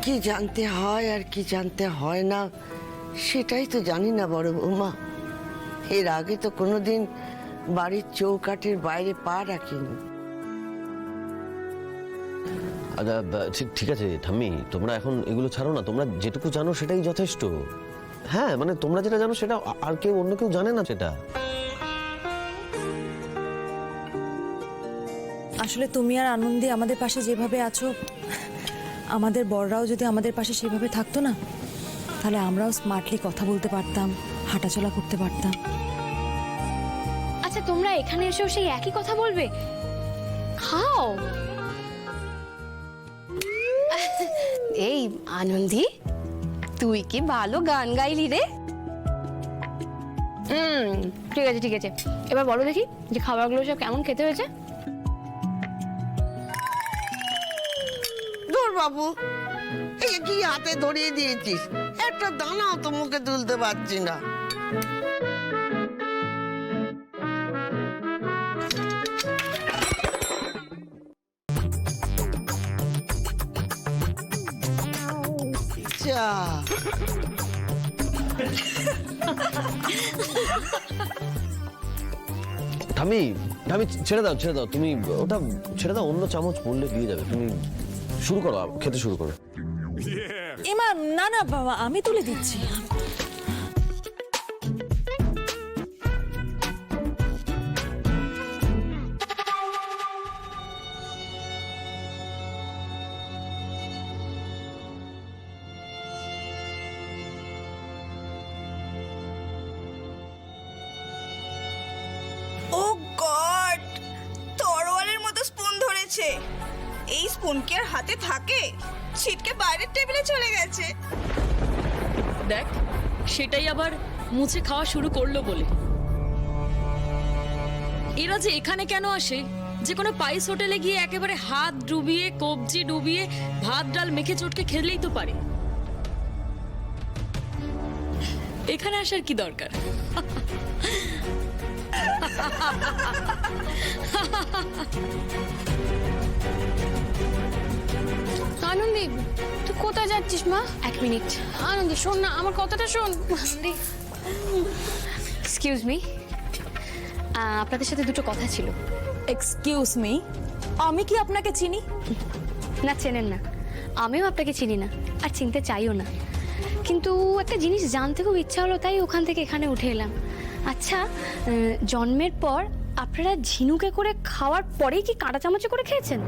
কি জানতে হয় আর কি জানতে হয় না সেটাই তো জানি না বড় বৌমা। এর আগে তো কোনোদিন বাড়ির চৌকাঠের বাইরে পা রাখিনি। আচ্ছা ঠিক আছে ঠাম্মি, তোমরা এখন এগুলো ছাড়ো না। তোমরা যেটুকু জানো সেটাই যথেষ্ট। হ্যাঁ মানে তোমরা যেটা জানো সেটা আর কেউ অন্য কেউ জানে না সেটা। আসলে তুমি আর আনন্দী আমাদের পাশে যেভাবে আছো, আমাদের বড়রাও যদি আমাদের পাশে সেভাবে থাকতো না, তাহলে আমরাও স্মার্টলি কথা বলতে পারতাম, হাঁটাচলা করতে পারতাম। আচ্ছা তোমরা এখানে এসেও সেই একই কথা বলবে? খাও। এই আনন্দী, তুই কি ভালো গান গাইলি রে। ঠিক আছে ঠিক আছে, এবার বলো দেখি যে খাবারগুলো সব কেমন খেতে হয়েছে। ধর বাবু, এই কি হাতে ধরিয়ে দিয়েছিস, একটা দানাও তো মুখে তুলতে পারছি না। যা ঠাম্মি ঠাম্মি ছেড়ে দাও ছেড়ে দাও, তুমি ওটা ছেড়ে দাও, অন্য চামচ পড়লে দিয়ে যাবে। তুমি শুরু করো, খেতে শুরু করো। এমা না না বাবা, আমি তুলে দিচ্ছি। ও গড, তরোয়ালের মতো স্পুন ধরেছে। এই স্পুন কি আর হাতে থাকে? ছিটকে বাইরের টেবিলে চলে গেছে। দেখ, সেটাই আবার মুছে খাওয়া শুরু করলো বলে। এরা যে এখানে কেন আসে, যে কোনো পাইস হোটেলে গিয়ে একেবারে হাত ডুবিয়ে কবজি ডুবিয়ে ভাত ডাল মেখে চটকে খেলেই তো পারে। এখানে আসার কি দরকার? আনন্দী, তুই কোথায় যাচ্ছিস মা? এক মিনিট আনন্দী, শোন না আমার কথাটা শোন। আনন্দী, এক্সকিউজ মি, আপনাদের সাথে দুটো কথা ছিল। এক্সকিউজ মি, আমি কি আপনাকে চিনি? না চেনেন না, আমিও আপনাকে চিনি না আর চিনতে চাইও না, কিন্তু একটা জিনিস জানতে খুব ইচ্ছা হলো, তাই ওখান থেকে এখানে উঠে এলাম। আচ্ছা, জন্মের পর আপনারা ঝিনুকে করে খাওয়ার পরেই কি কাঁটা চামচে করে খেয়েছেন?